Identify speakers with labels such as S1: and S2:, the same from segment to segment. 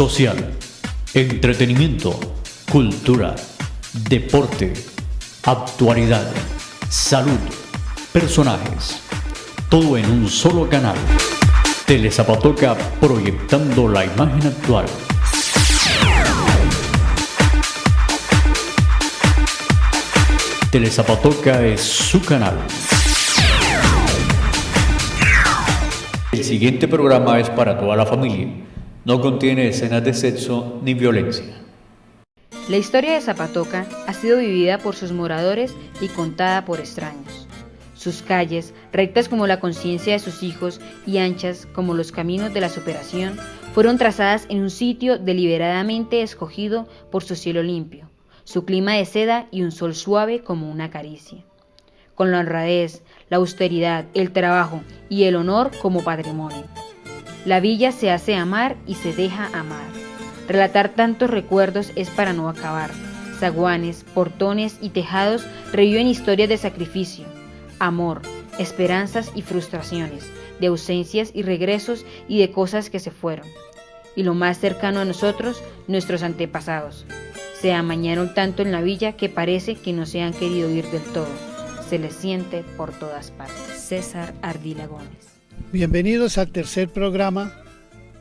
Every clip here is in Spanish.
S1: social, entretenimiento, cultura, deporte, actualidad, salud, personajes, todo en un solo canal. Telezapatoca, proyectando la imagen actual. Telezapatoca es su canal. El siguiente programa es para toda la familia. No contiene escenas de sexo ni violencia.
S2: La historia de Zapatoca ha sido vivida por sus moradores y contada por extraños. Sus calles, rectas como la conciencia de sus hijos y anchas como los caminos de la superación, fueron trazadas en un sitio deliberadamente escogido por su cielo limpio, su clima de seda y un sol suave como una caricia. Con la honradez, la austeridad, el trabajo y el honor como patrimonio. La villa se hace amar y se deja amar. Relatar tantos recuerdos es para no acabar. Zaguanes, portones y tejados reviven historias de sacrificio, amor, esperanzas y frustraciones, de ausencias y regresos y de cosas que se fueron. Y lo más cercano a nosotros, nuestros antepasados. Se amañaron tanto en la villa que parece que no se han querido ir del todo. Se les siente por todas partes. César Ardila Gómez.
S3: Bienvenidos al tercer programa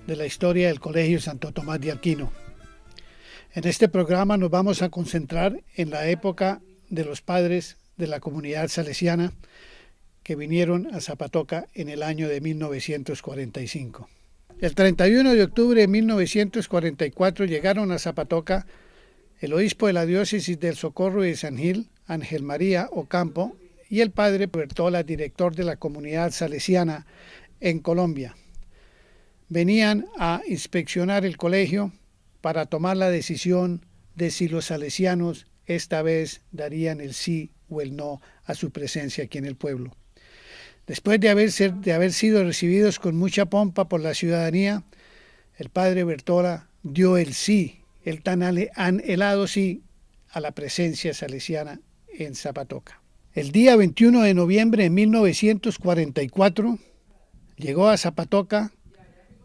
S3: de la historia del Colegio Santo Tomás de Aquino. En este programa nos vamos a concentrar en la época de los padres de la comunidad salesiana que vinieron a Zapatoca en el año de 1945. El 31 de octubre de 1944 llegaron a Zapatoca el obispo de la diócesis del Socorro y de San Gil, Ángel María Ocampo, y el padre Bertola, director de la comunidad salesiana en Colombia. Venían a inspeccionar el colegio para tomar la decisión de si los salesianos esta vez darían el sí o el no a su presencia aquí en el pueblo. Después de haber sido recibidos con mucha pompa por la ciudadanía, el padre Bertola dio el sí, el tan anhelado sí, a la presencia salesiana en Zapatoca. El día 21 de noviembre de 1944 llegó a Zapatoca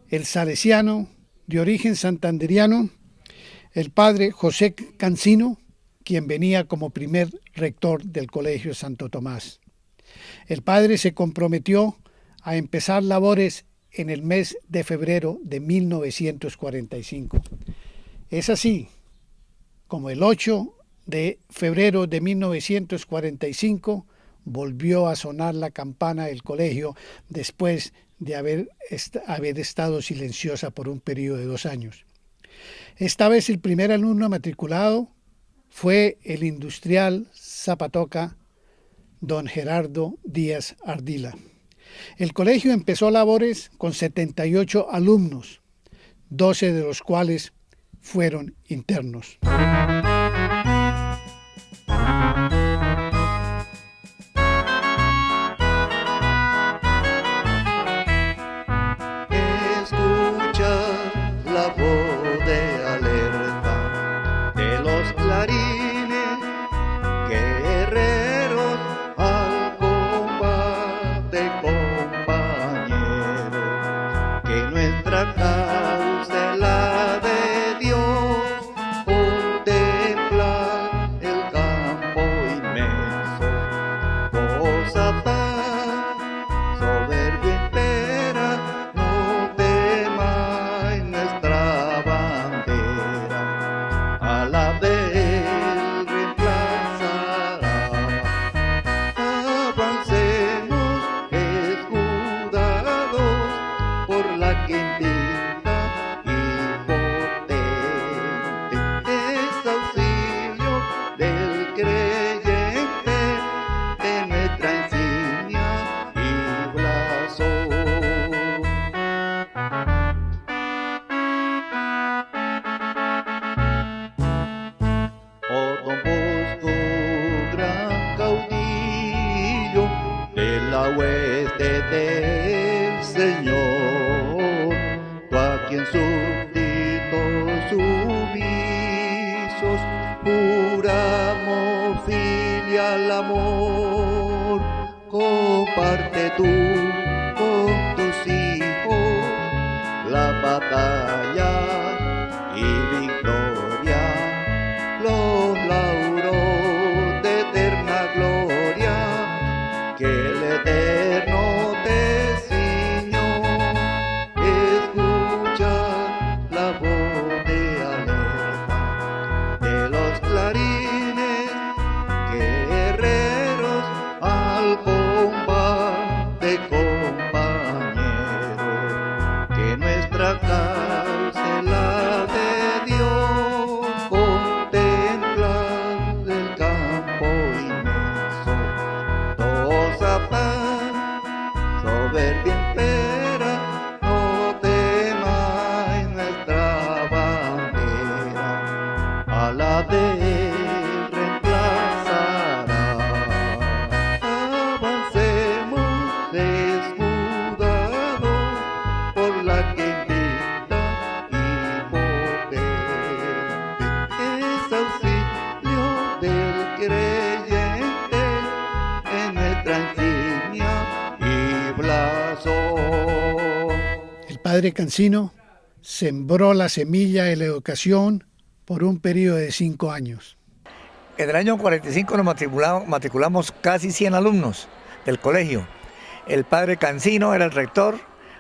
S3: el salesiano de origen santanderiano, el padre José Cancino, quien venía como primer rector del Colegio Santo Tomás. El padre se comprometió a empezar labores en el mes de febrero de 1945. Es así como el 8 de febrero de 1945 volvió a sonar la campana del colegio después de haber estado silenciosa por un periodo de 2 años. Esta vez el primer alumno matriculado fue el industrial Zapatoca, don Gerardo Díaz Ardila. El colegio empezó labores con 78 alumnos, 12 de los cuales fueron internos.
S4: filial amor, comparte tú con tus hijos la batalla Eterno te ciñó, escucha la voz de alerta de los clarines, guerreros al combate, compañeros, que nuestra causa es la de Dios, contemplar el campo inmenso, toda paz, soberbia impera, no temáis nuestra bandera, a la de él reemplazará. Avancemos escudados por la que invicta y potente es auxilio del creyente en nuestra insignia y blasón.
S3: El padre Cancino sembró la semilla de la educación por un periodo de 5 años.
S5: En el año 45 nos matriculamos casi 100 alumnos del colegio. El padre Cancino era el rector,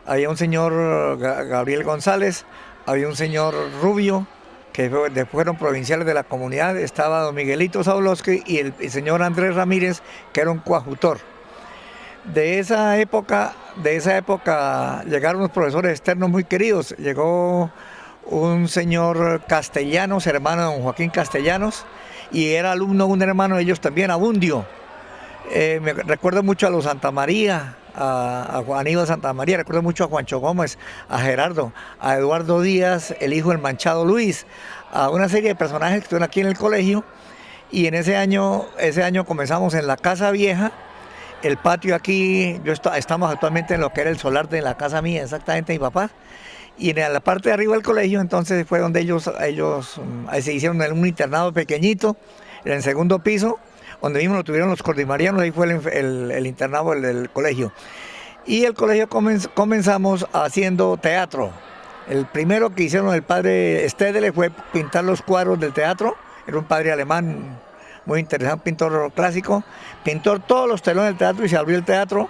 S5: había un señor Gabriel González, había un señor Rubio, que fueron provinciales de la comunidad, estaba don Miguelito Zablowski y el señor Andrés Ramírez, que era un coadjutor. De esa época llegaron unos profesores externos muy queridos. Llegó un señor Castellanos, hermano de don Joaquín Castellanos, y era alumno un hermano de ellos también, Abundio. Me recuerdo mucho a los Santa María, a Aníbal Santa María, recuerdo mucho a Juancho Gómez, a Gerardo, a Eduardo Díaz, el hijo del Manchado Luis, a una serie de personajes que estuvieron aquí en el colegio. Y en ese año comenzamos en la Casa Vieja. El patio aquí, estamos actualmente en lo que era el solar de la casa mía, exactamente mi papá. Y en la parte de arriba del colegio, entonces fue donde ellos se hicieron un internado pequeñito, en el segundo piso, donde mismo lo tuvieron los cordimarianos, ahí fue el internado del colegio. Y el colegio comenzamos haciendo teatro. El primero que hicieron el padre Stedele fue pintar los cuadros del teatro, era un padre alemán muy interesante, un pintor clásico, pintó todos los telones del teatro y se abrió el teatro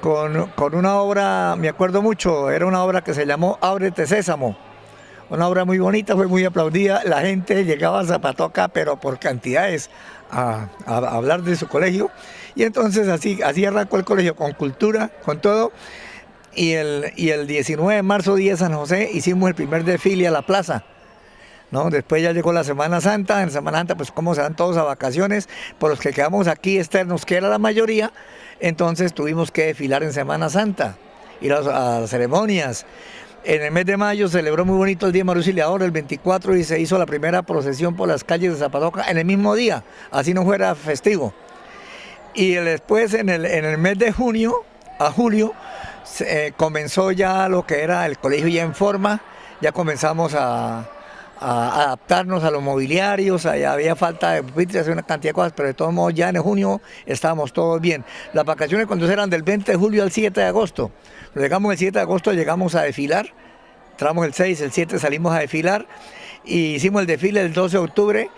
S5: con una obra, me acuerdo mucho, era una obra que se llamó Ábrete Sésamo, una obra muy bonita, fue muy aplaudida, la gente llegaba a Zapatoca, pero por cantidades, a hablar de su colegio, y entonces así arrancó el colegio, con cultura, con todo, y el 19 de marzo, día de San José, hicimos el primer desfile a la plaza, ¿no? Después ya llegó la Semana Santa, en Semana Santa pues como se dan todos a vacaciones, por los que quedamos aquí externos, que era la mayoría, entonces tuvimos que desfilar en Semana Santa, ir a ceremonias. En el mes de mayo celebró muy bonito el Día María Auxiliadora, el 24, y se hizo la primera procesión por las calles de Zapatoca en el mismo día, así no fuera festivo. Y después en el mes de junio a julio comenzó ya lo que era el colegio ya en forma, ya comenzamos a adaptarnos a los mobiliarios, había falta de pupitres, una cantidad de cosas, pero de todos modos ya en junio estábamos todos bien. Las vacaciones cuando eran del 20 de julio al 7 de agosto. Llegamos el 7 de agosto, llegamos a desfilar, entramos el 6, el 7 salimos a desfilar, y hicimos el desfile el 12 de octubre,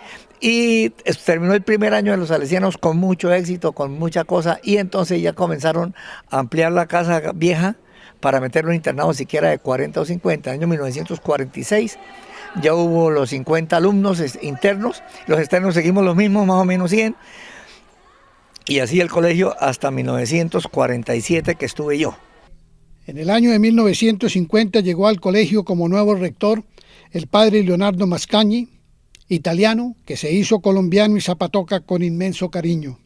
S5: y terminó el primer año de los salesianos con mucho éxito, con mucha cosa, y entonces ya comenzaron a ampliar la casa vieja para meterlo en internado siquiera de 40 o 50, en el año 1946. Ya hubo los 50 alumnos internos, los externos seguimos los mismos, más o menos 100, y así el colegio hasta 1947 que estuve yo.
S3: En el año de 1950 llegó al colegio como nuevo rector el padre Leonardo Mascagni, italiano, que se hizo colombiano y zapatoca con inmenso cariño.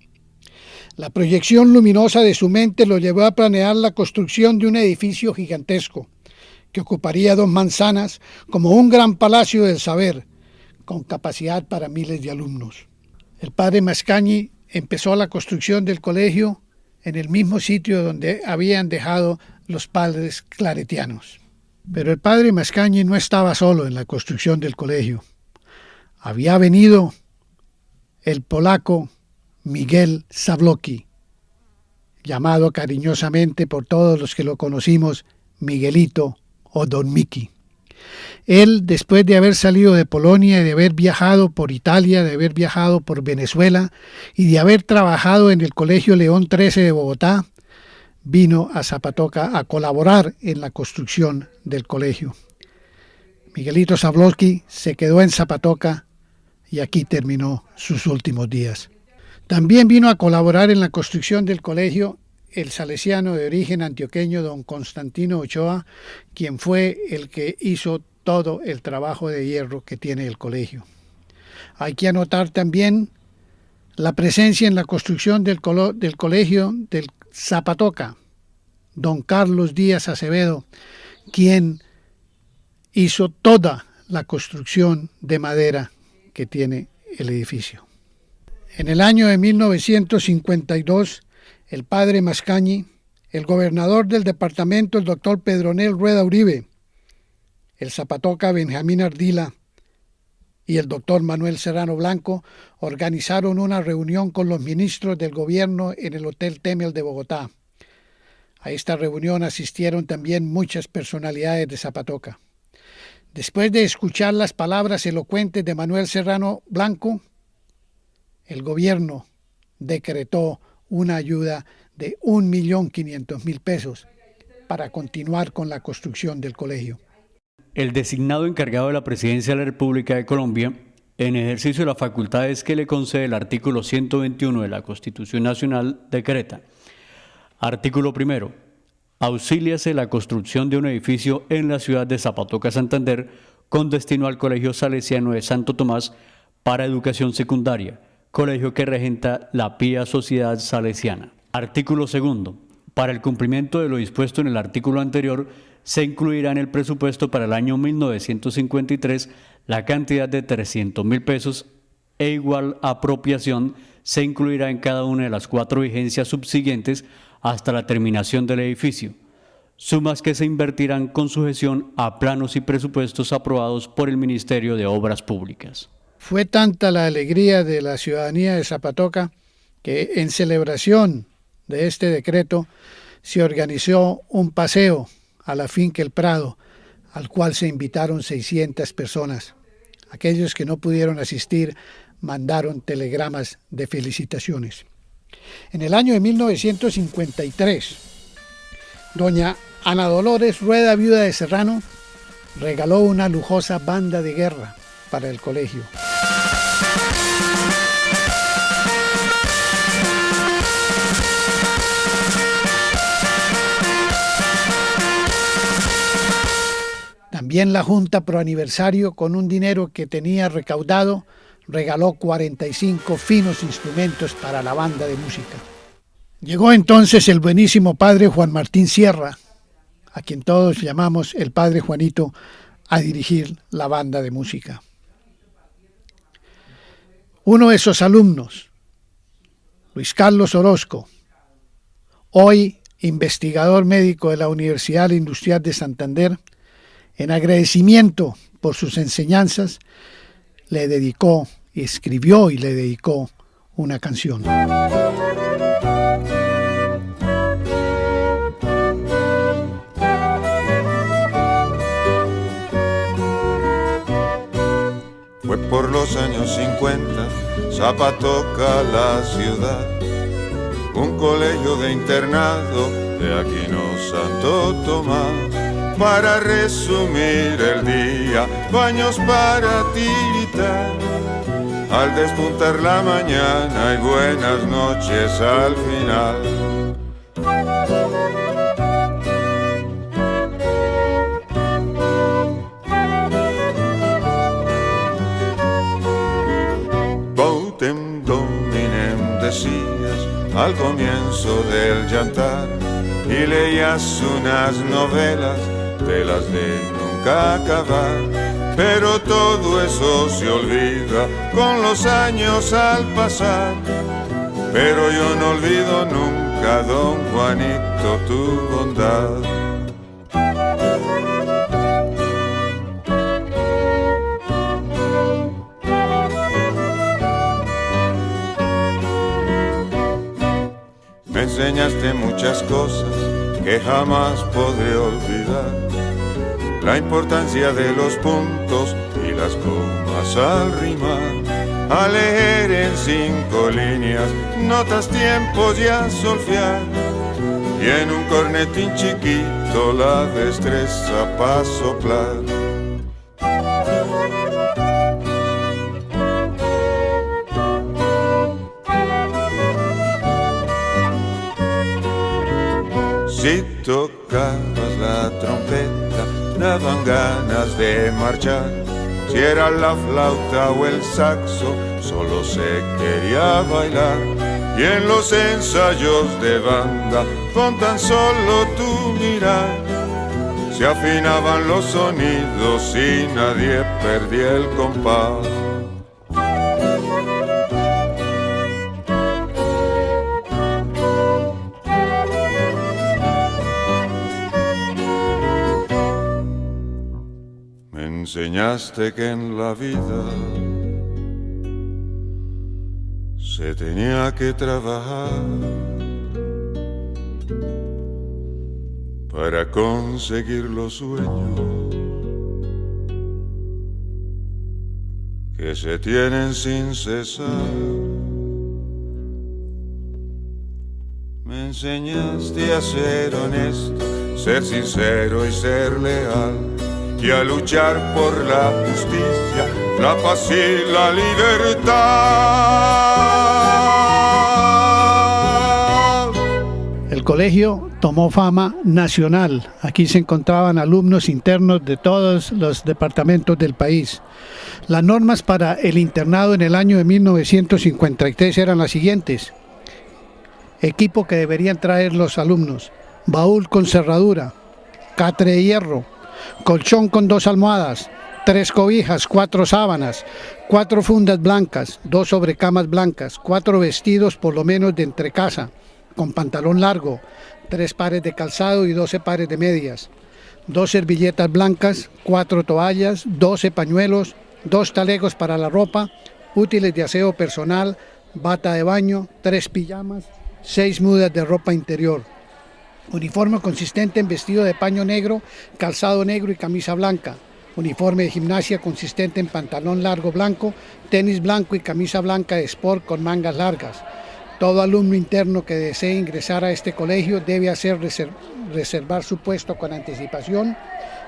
S3: La proyección luminosa de su mente lo llevó a planear la construcción de un edificio gigantesco, que ocuparía 2 manzanas como un gran palacio del saber, con capacidad para miles de alumnos. El padre Mascagni empezó la construcción del colegio en el mismo sitio donde habían dejado los padres claretianos. Pero el padre Mascagni no estaba solo en la construcción del colegio. Había venido el polaco Miguel Zablocki, llamado cariñosamente por todos los que lo conocimos Miguelito o Don Miki. Él, después de haber salido de Polonia y de haber viajado por Italia, de haber viajado por Venezuela y de haber trabajado en el Colegio León XIII de Bogotá, vino a Zapatoca a colaborar en la construcción del colegio. Miguelito Zablocki se quedó en Zapatoca y aquí terminó sus últimos días. También vino a colaborar en la construcción del colegio el salesiano de origen antioqueño don Constantino Ochoa, quien fue el que hizo todo el trabajo de hierro que tiene el colegio. Hay que anotar también la presencia en la construcción del colegio del Zapatoca, don Carlos Díaz Acevedo, quien hizo toda la construcción de madera que tiene el edificio. En el año de 1952, el padre Mascañi, el gobernador del departamento, el doctor Pedronel Rueda Uribe, el Zapatoca Benjamín Ardila y el doctor Manuel Serrano Blanco organizaron una reunión con los ministros del gobierno en el Hotel Temel de Bogotá. A esta reunión asistieron también muchas personalidades de Zapatoca. Después de escuchar las palabras elocuentes de Manuel Serrano Blanco, el gobierno decretó una ayuda de 1.500.000 pesos para continuar con la construcción del colegio.
S1: El designado encargado de la Presidencia de la República de Colombia, en ejercicio de las facultades que le concede el artículo 121 de la Constitución Nacional, decreta: artículo primero, auxíliase la construcción de un edificio en la ciudad de Zapatoca, Santander, con destino al Colegio Salesiano de Santo Tomás para educación secundaria, colegio que regenta la Pía Sociedad Salesiana. Artículo segundo, para el cumplimiento de lo dispuesto en el artículo anterior, se incluirá en el presupuesto para el año 1953 la cantidad de 300.000 pesos e igual apropiación se incluirá en cada una de las 4 vigencias subsiguientes hasta la terminación del edificio, sumas que se invertirán con sujeción a planos y presupuestos aprobados por el Ministerio de Obras Públicas.
S3: Fue tanta la alegría de la ciudadanía de Zapatoca que en celebración de este decreto se organizó un paseo a la finca El Prado, al cual se invitaron 600 personas. Aquellos que no pudieron asistir mandaron telegramas de felicitaciones. En el año de 1953, doña Ana Dolores Rueda, viuda de Serrano, regaló una lujosa banda de guerra para el colegio. También la Junta Pro Aniversario, con un dinero que tenía recaudado, regaló 45 finos instrumentos para la banda de música. Llegó entonces el buenísimo padre Juan Martín Sierra, a quien todos llamamos el padre Juanito, a dirigir la banda de música. Uno de esos alumnos, Luis Carlos Orozco, hoy investigador médico de la Universidad Industrial de Santander, en agradecimiento por sus enseñanzas, le dedicó, escribió y le dedicó una canción.
S6: Fue por los años 50, Zapatoca la ciudad, un colegio de internado de Aquino Santo Tomás. Para resumir el día, baños para tiritar, al despuntar la mañana y buenas noches al final. Votem dominem decías al comienzo del jantar y leías unas novelas de las de nunca acabar, pero todo eso se olvida con los años al pasar. Pero yo no olvido nunca, don Juanito, tu bondad. Me enseñaste muchas cosas que jamás podré olvidar. La importancia de los puntos y las comas al rimar, a leer en 5 líneas, notas, tiempos y a solfear. Y y en un cornetín chiquito la destreza para soplar. Si tocabas la trompeta, daban ganas de marchar. Si era la flauta o el saxo, solo se quería bailar. Y en los ensayos de banda, con tan solo tu mirar, se afinaban los sonidos y nadie perdía el compás. Me enseñaste que en la vida se tenía que trabajar para conseguir los sueños que se tienen sin cesar. Me enseñaste a ser honesto, ser sincero y ser leal, y a luchar por la justicia, la paz y la libertad.
S3: El colegio tomó fama nacional. Aquí se encontraban alumnos internos de todos los departamentos del país. Las normas para el internado en el año de 1953 eran las siguientes. Equipo que deberían traer los alumnos: baúl con cerradura, catre de hierro, colchón con 2 almohadas, 3 cobijas, 4 sábanas, 4 fundas blancas, 2 sobrecamas blancas, 4 vestidos por lo menos de entrecasa, con pantalón largo, 3 pares de calzado y 12 pares de medias, 2 servilletas blancas, 4 toallas, 12 pañuelos, 2 talegos para la ropa, útiles de aseo personal, bata de baño, 3 pijamas, 6 mudas de ropa interior. Uniforme consistente en vestido de paño negro, calzado negro y camisa blanca. Uniforme de gimnasia consistente en pantalón largo blanco, tenis blanco y camisa blanca de sport con mangas largas. Todo alumno interno que desee ingresar a este colegio debe reservar su puesto con anticipación.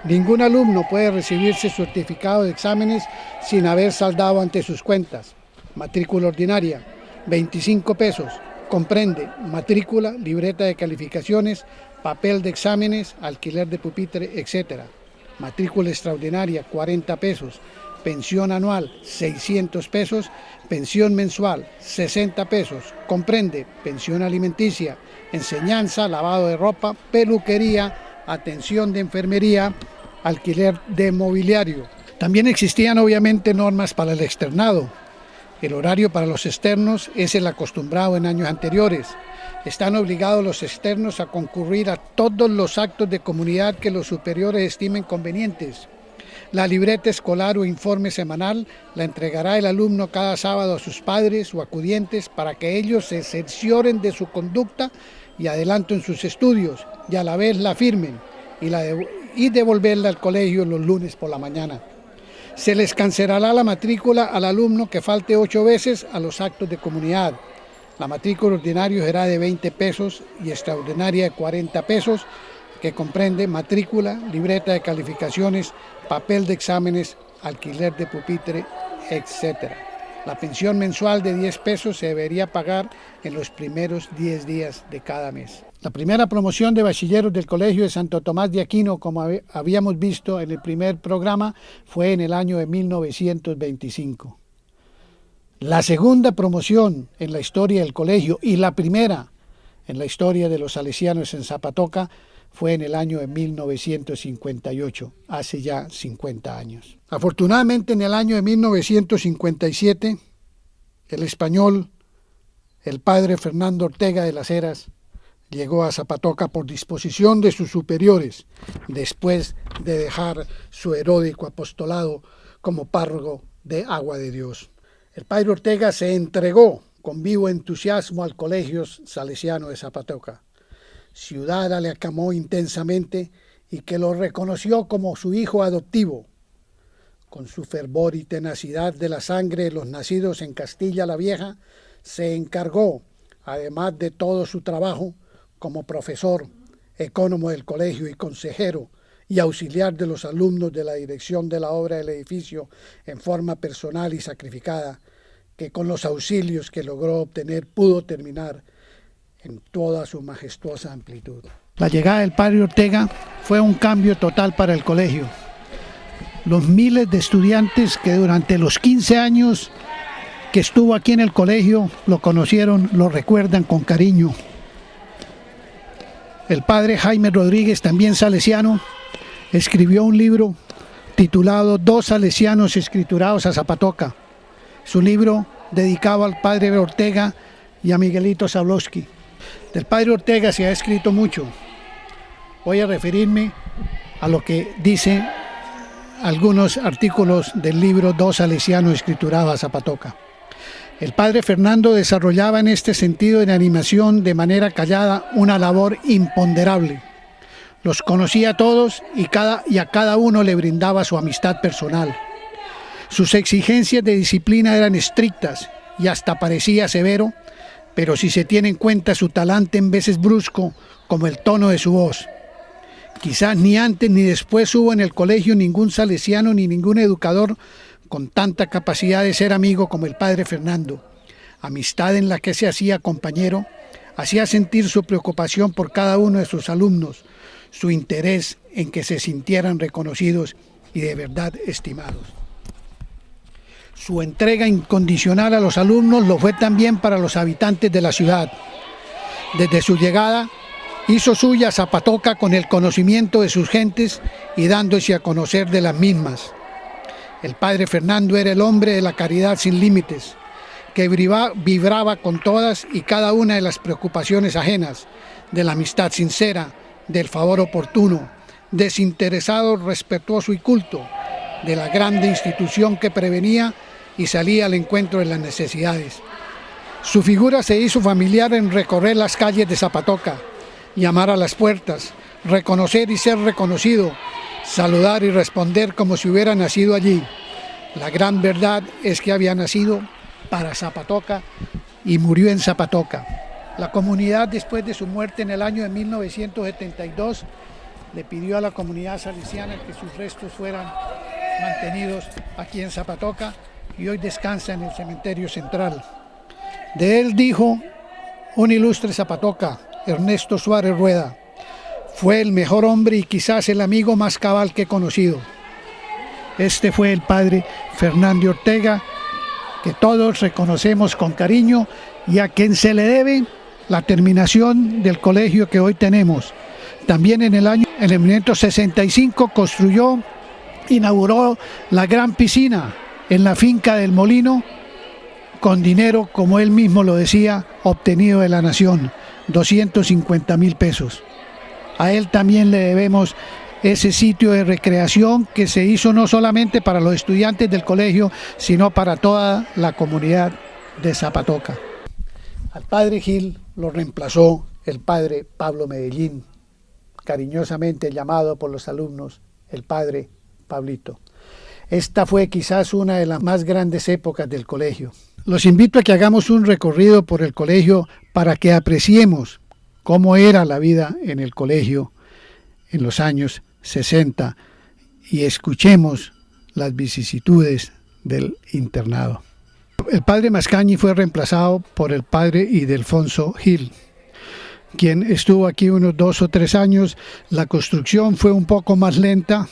S3: Ningún alumno puede recibirse certificado de exámenes sin haber saldado ante sus cuentas. Matrícula ordinaria, 25 pesos. Comprende matrícula, libreta de calificaciones, papel de exámenes, alquiler de pupitre, etc. Matrícula extraordinaria, 40 pesos. Pensión anual, 600 pesos. Pensión mensual, 60 pesos. Comprende pensión alimenticia, enseñanza, lavado de ropa, peluquería, atención de enfermería, alquiler de mobiliario. También existían obviamente normas para el externado. El horario para los externos es el acostumbrado en años anteriores. Están obligados los externos a concurrir a todos los actos de comunidad que los superiores estimen convenientes. La libreta escolar o informe semanal la entregará el alumno cada sábado a sus padres o acudientes para que ellos se cercioren de su conducta y adelanto en sus estudios, y a la vez la firmen y devolverla al colegio los lunes por la mañana. Se les cancelará la matrícula al alumno que falte 8 veces a los actos de comunidad. La matrícula ordinaria será de 20 pesos y extraordinaria de 40 pesos, que comprende matrícula, libreta de calificaciones, papel de exámenes, alquiler de pupitre, etc. La pensión mensual de 10 pesos se debería pagar en los primeros 10 días de cada mes. La primera promoción de bachilleros del Colegio de Santo Tomás de Aquino, como habíamos visto en el primer programa, fue en el año de 1925. La segunda promoción en la historia del colegio y la primera en la historia de los salesianos en Zapatoca fue en el año de 1958, hace ya 50 años. Afortunadamente, en el año de 1957, el español, el padre Fernando Ortega de las Heras, llegó a Zapatoca por disposición de sus superiores, después de dejar su heroico apostolado como párroco de Agua de Dios. El padre Ortega se entregó con vivo entusiasmo al Colegio Salesiano de Zapatoca, ciudad le aclamó intensamente y que lo reconoció como su hijo adoptivo. Con su fervor y tenacidad de la sangre de los nacidos en Castilla la Vieja, se encargó, además de todo su trabajo, como profesor, ecónomo del colegio y consejero y auxiliar de los alumnos de la dirección de la obra del edificio en forma personal y sacrificada, que con los auxilios que logró obtener pudo terminar en toda su majestuosa amplitud. La llegada del padre Ortega fue un cambio total para el colegio. Los miles de estudiantes que durante los 15 años que estuvo aquí en el colegio lo conocieron, lo recuerdan con cariño. El padre Jaime Rodríguez, también salesiano, escribió un libro titulado Dos salesianos escriturados a Zapatoca. Su libro dedicado al padre Ortega y a Miguelito Zablosky. Del padre Ortega se ha escrito mucho. Voy a referirme a lo que dicen algunos artículos del libro Dos salesianos escriturados a Zapatoca. El padre Fernando desarrollaba en este sentido en animación de manera callada una labor imponderable. Los conocía a todos y a cada uno le brindaba su amistad personal. Sus exigencias de disciplina eran estrictas y hasta parecía severo, pero si se tiene en cuenta su talante en veces brusco, como el tono de su voz. Quizás ni antes ni después hubo en el colegio ningún salesiano ni ningún educador con tanta capacidad de ser amigo como el padre Fernando. Amistad en la que se hacía compañero, hacía sentir su preocupación por cada uno de sus alumnos, su interés en que se sintieran reconocidos y de verdad estimados. Su entrega incondicional a los alumnos lo fue también para los habitantes de la ciudad. Desde su llegada, hizo suya Zapatoca con el conocimiento de sus gentes y dándose a conocer de las mismas. El padre Fernando era el hombre de la caridad sin límites, que vibraba con todas y cada una de las preocupaciones ajenas, de la amistad sincera, del favor oportuno, desinteresado, respetuoso y culto, de la grande institución que prevenía y salía al encuentro de las necesidades. Su figura se hizo familiar en recorrer las calles de Zapatoca, llamar a las puertas, reconocer y ser reconocido, saludar y responder como si hubiera nacido allí. La gran verdad es que había nacido para Zapatoca y murió en Zapatoca. La comunidad, después de su muerte en el año de 1972, le pidió a la comunidad salesiana que sus restos fueran mantenidos aquí en Zapatoca y hoy descansa en el cementerio central. De él dijo un ilustre Zapatoca, Ernesto Suárez Rueda: fue el mejor hombre y quizás el amigo más cabal que he conocido. Este fue el padre Fernando Ortega, que todos reconocemos con cariño y a quien se le debe la terminación del colegio que hoy tenemos. También en el año 1965 inauguró la gran piscina en la finca del Molino, con dinero, como él mismo lo decía, obtenido de la nación, 250,000 pesos. A él también le debemos ese sitio de recreación que se hizo no solamente para los estudiantes del colegio, sino para toda la comunidad de Zapatoca. Al padre Gil lo reemplazó el padre Pablo Medellín, cariñosamente llamado por los alumnos el padre Pablito. Esta fue quizás una de las más grandes épocas del colegio. Los invito a que hagamos un recorrido por el colegio para que apreciemos cómo era la vida en el colegio en los años 60 y escuchemos las vicisitudes del internado. El padre Mascañi fue reemplazado por el padre Ildefonso Gil, quien estuvo aquí unos 2 o 3 años. La construcción fue un poco más lenta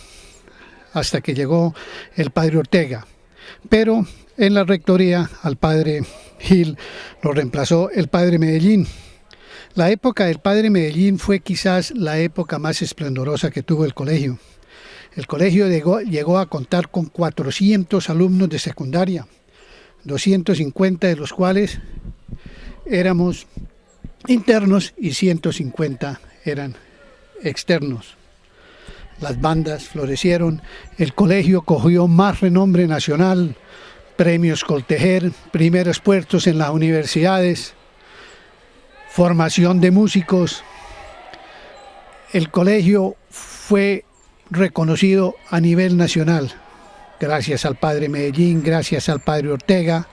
S3: hasta que llegó el padre Ortega, pero en la rectoría al padre Gil lo reemplazó el padre Medellín. La época del padre Medellín fue quizás la época más esplendorosa que tuvo el colegio. El colegio llegó a contar con 400 alumnos de secundaria, 250 de los cuales éramos internos y 150 eran externos. Las bandas florecieron, el colegio cogió más renombre nacional, premios Coltejer, primeros puestos en las universidades, formación de músicos. El colegio fue reconocido a nivel nacional, gracias al padre Medellín, gracias al padre Ortega,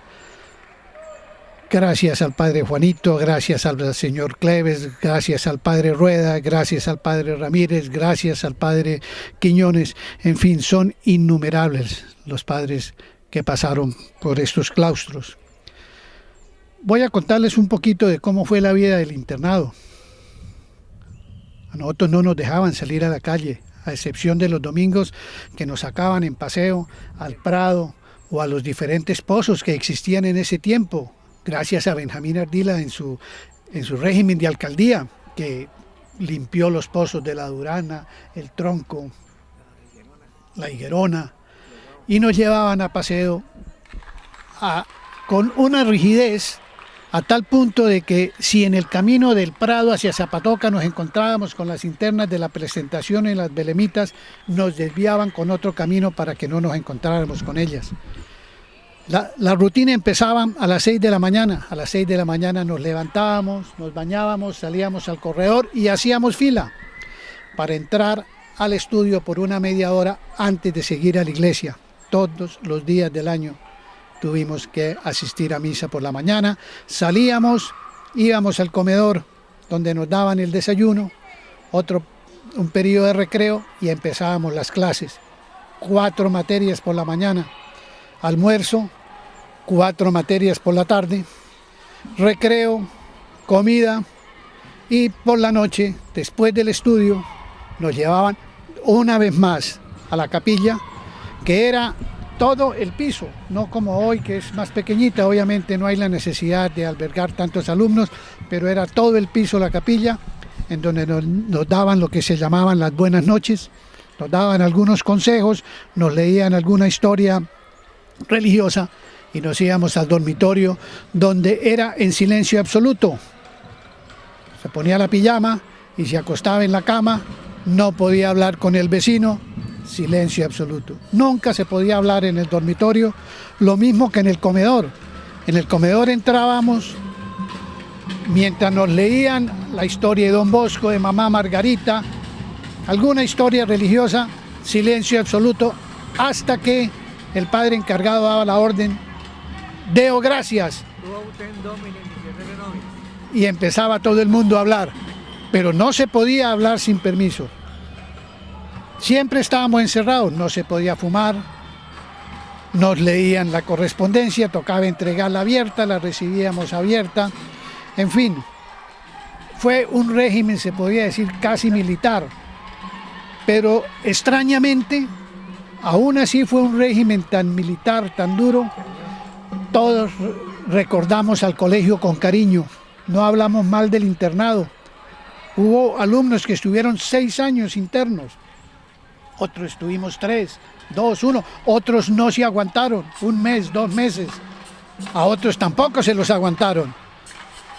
S3: Gracias al padre Juanito, gracias al señor Cleves, gracias al padre Rueda, gracias al padre Ramírez, gracias al padre Quiñones. En fin, son innumerables los padres que pasaron por estos claustros. Voy a contarles un poquito de cómo fue la vida del internado. A nosotros no nos dejaban salir a la calle, a excepción de los domingos que nos sacaban en paseo al Prado o a los diferentes pozos que existían en ese tiempo, gracias a Benjamín Ardila en su régimen de alcaldía, que limpió los pozos de la Durana, el Tronco, la Higuerona, y nos llevaban a paseo con una rigidez a tal punto de que si en el camino del Prado hacia Zapatoca nos encontrábamos con las internas de la presentación en las Belemitas, nos desviaban con otro camino para que no nos encontráramos con ellas. La rutina empezaba a las 6 de la mañana. A las 6 de la mañana nos levantábamos, nos bañábamos, salíamos al corredor y hacíamos fila para entrar al estudio por una media hora antes de seguir a la iglesia. Todos los días del año tuvimos que asistir a misa por la mañana. Salíamos, íbamos al comedor donde nos daban el desayuno, un periodo de recreo y empezábamos las clases. 4 materias por la mañana. Almuerzo, 4 materias por la tarde, recreo, comida y por la noche, después del estudio, nos llevaban una vez más a la capilla, que era todo el piso, no como hoy que es más pequeñita, obviamente no hay la necesidad de albergar tantos alumnos, pero era todo el piso la capilla, en donde nos daban lo que se llamaban las buenas noches, nos daban algunos consejos, nos leían alguna historia religiosa y nos íbamos al dormitorio donde era en silencio absoluto. Se ponía la pijama y se acostaba en la cama, no podía hablar con el vecino, silencio absoluto. Nunca se podía hablar en el dormitorio, lo mismo que en el comedor. En el comedor entrábamos mientras nos leían la historia de Don Bosco, de Mamá Margarita, alguna historia religiosa, silencio absoluto, hasta que el padre encargado daba la orden, Deo gracias, y empezaba todo el mundo a hablar, pero no se podía hablar sin permiso. Siempre estábamos encerrados, no se podía fumar, nos leían la correspondencia, tocaba entregarla abierta, la recibíamos abierta, en fin, fue un régimen, se podía decir, casi militar, pero extrañamente, aún así fue un régimen tan militar, tan duro, todos recordamos al colegio con cariño, no hablamos mal del internado. Hubo alumnos que estuvieron 6 años internos, otros estuvimos 3, 2, 1, otros no se aguantaron, 1 mes, 2 meses, a otros tampoco se los aguantaron.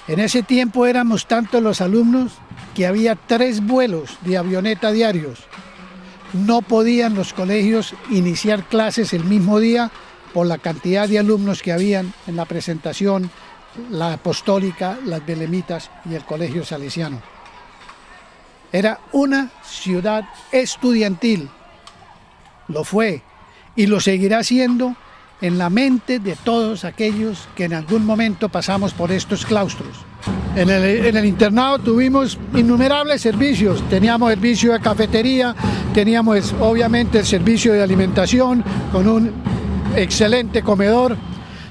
S3: En ese tiempo éramos tantos los alumnos que había 3 vuelos de avioneta diarios. No podían los colegios iniciar clases el mismo día por la cantidad de alumnos que habían en la presentación, la apostólica, las belemitas y el colegio salesiano. Era una ciudad estudiantil, lo fue y lo seguirá siendo en la mente de todos aquellos que en algún momento pasamos por estos claustros. En el internado tuvimos innumerables servicios, teníamos servicio de cafetería, teníamos obviamente el servicio de alimentación con un excelente comedor,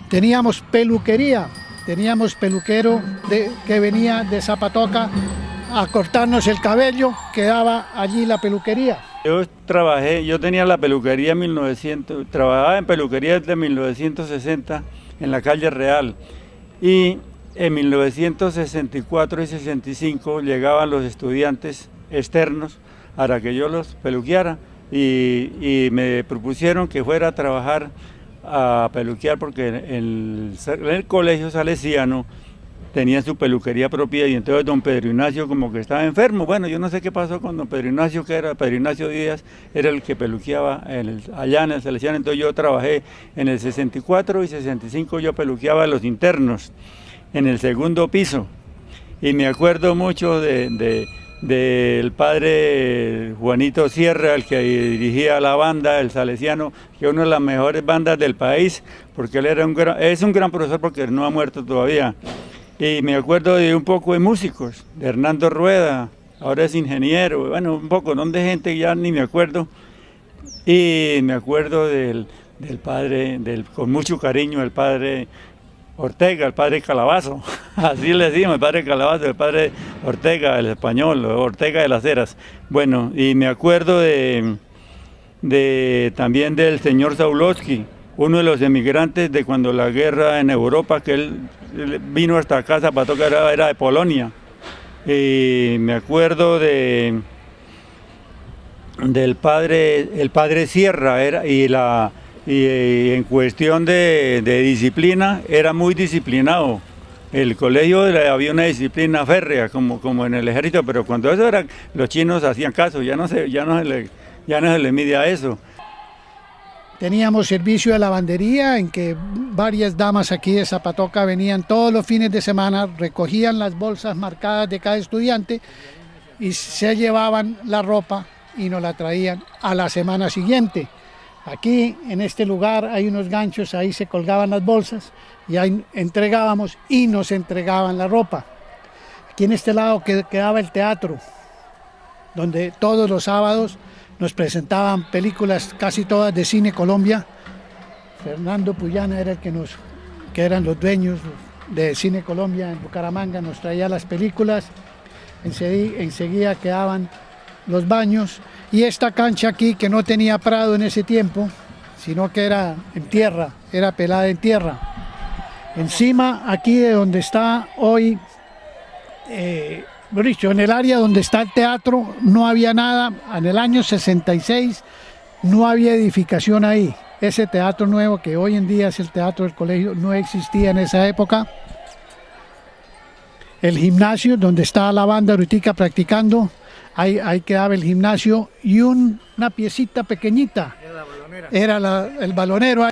S3: teníamos peluquería, teníamos peluquero que venía de Zapatoca a cortarnos el cabello, quedaba allí la peluquería.
S7: Yo tenía la peluquería trabajaba en peluquería desde 1960 en la calle Real y en 1964 y 65 llegaban los estudiantes externos para que yo los peluqueara y me propusieron que fuera a trabajar a peluquear porque en el colegio salesiano tenía su peluquería propia y entonces don Pedro Ignacio como que estaba enfermo. Bueno, yo no sé qué pasó con don Pedro Ignacio, que era Pedro Ignacio Díaz, era el que peluqueaba allá en el salesiano, entonces yo trabajé en el 64 y 65, yo peluqueaba a los internos en el segundo piso y me acuerdo mucho de del padre Juanito Sierra, el que dirigía la banda, el Salesiano, que es una de las mejores bandas del país, porque él era es un gran profesor porque no ha muerto todavía. Y me acuerdo de un poco de músicos, de Hernando Rueda, ahora es ingeniero, bueno, un poco, ¿no? De gente ya ni me acuerdo. Y me acuerdo del padre, con mucho cariño, el padre Ortega, el padre Calabazo, así le decimos, el padre Calabazo, el padre Ortega, el español, Ortega de las Heras. Bueno, y me acuerdo también del señor Saulowski, uno de los emigrantes de cuando la guerra en Europa, que él vino hasta acá, Zapatoca era de Polonia. Y me acuerdo del padre, el padre Sierra, y en cuestión de disciplina era muy disciplinado. El colegio había una disciplina férrea como en el ejército, pero cuando eso era, los chinos hacían caso, ya no se le mide a eso.
S3: Teníamos servicio de lavandería en que varias damas aquí de Zapatoca venían todos los fines de semana, recogían las bolsas marcadas de cada estudiante y se llevaban la ropa y nos la traían a la semana siguiente. Aquí en este lugar hay unos ganchos, ahí se colgaban las bolsas y ahí entregábamos y nos entregaban la ropa. Aquí en este lado quedaba el teatro, donde todos los sábados nos presentaban películas casi todas de Cine Colombia. Fernando Puyana era que eran los dueños de Cine Colombia en Bucaramanga, nos traía las películas, enseguida quedaban los baños y esta cancha aquí que no tenía prado en ese tiempo, sino que era en tierra, era pelada en tierra. Encima aquí de donde está hoy, en el área donde está el teatro no había nada, en el año 66 no había edificación ahí. Ese teatro nuevo que hoy en día es el teatro del colegio no existía en esa época. El gimnasio donde está la banda ahorita practicando, ahí quedaba el gimnasio y una piecita pequeñita, era el balonero.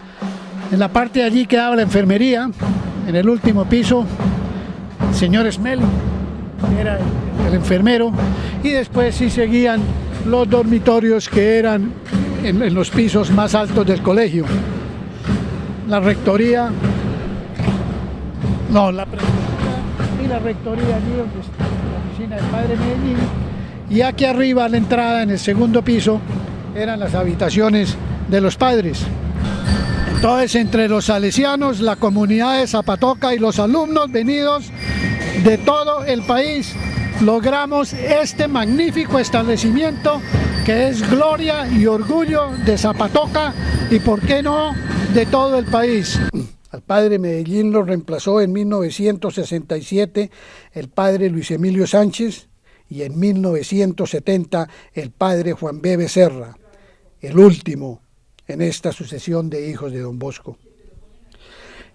S3: En la parte de allí quedaba la enfermería, en el último piso, el señor Smelly era el enfermero, y después sí seguían los dormitorios que eran en los pisos más altos del colegio. La rectoría, la presidencia y la rectoría allí donde está la oficina del padre Medellín, y aquí arriba a la entrada en el segundo piso eran las habitaciones de los padres. Entonces entre los salesianos, la comunidad de Zapatoca y los alumnos venidos de todo el país logramos este magnífico establecimiento que es gloria y orgullo de Zapatoca y, por qué no, de todo el país. Al padre Medellín lo reemplazó en 1967 el padre Luis Emilio Sánchez y en 1970 el padre Juan B. Becerra, el último en esta sucesión de hijos de Don Bosco.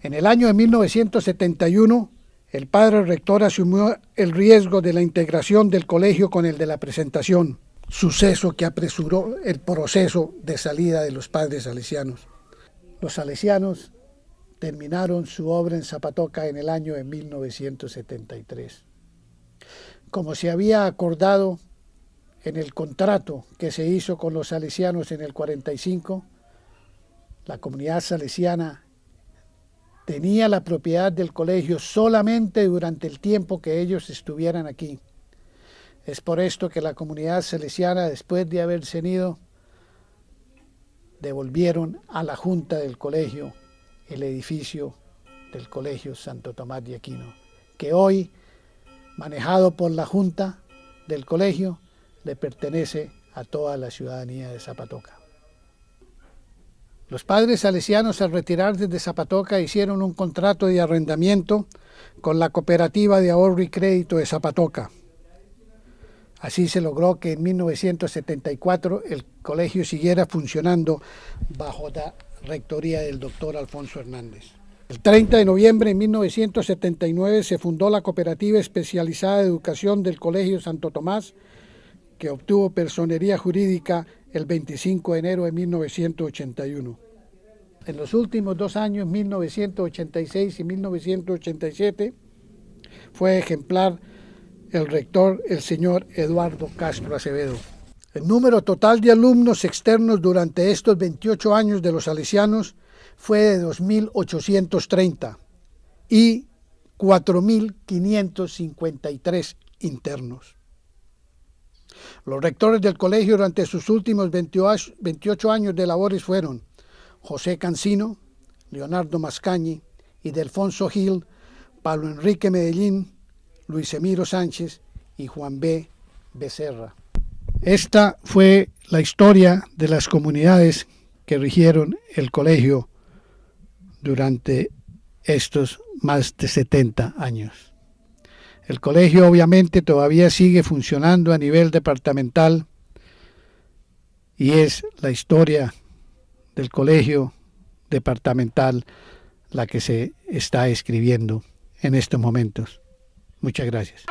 S3: En el año de 1971, el padre rector asumió el riesgo de la integración del colegio con el de la presentación, suceso que apresuró el proceso de salida de los padres salesianos. Los salesianos terminaron su obra en Zapatoca en el año de 1973. Como se había acordado en el contrato que se hizo con los salesianos en el 45, la comunidad salesiana tenía la propiedad del colegio solamente durante el tiempo que ellos estuvieran aquí. Es por esto que la comunidad salesiana, después de haberse ido, devolvieron a la junta del colegio el edificio del colegio Santo Tomás de Aquino, que hoy, manejado por la junta del colegio, le pertenece a toda la ciudadanía de Zapatoca. Los padres salesianos, al retirarse de Zapatoca, hicieron un contrato de arrendamiento con la Cooperativa de Ahorro y Crédito de Zapatoca. Así se logró que en 1974 el colegio siguiera funcionando bajo la rectoría del doctor Alfonso Hernández. El 30 de noviembre de 1979 se fundó la Cooperativa Especializada de Educación del Colegio Santo Tomás, que obtuvo personería jurídica el 25 de enero de 1981. En los últimos 2 años, 1986 y 1987, fue ejemplar el rector, el señor Eduardo Castro Acevedo. El número total de alumnos externos durante estos 28 años de los salesianos fue de 2.830 y 4.553 internos. Los rectores del colegio durante sus últimos 28 años de labores fueron José Cancino, Leonardo Mascañi, Ildefonso Gil, Pablo Enrique Medellín, Luis Emiro Sánchez y Juan B. Becerra. Esta fue la historia de las comunidades que rigieron el colegio durante estos más de 70 años. El colegio obviamente todavía sigue funcionando a nivel departamental y es la historia del colegio departamental la que se está escribiendo en estos momentos. Muchas gracias.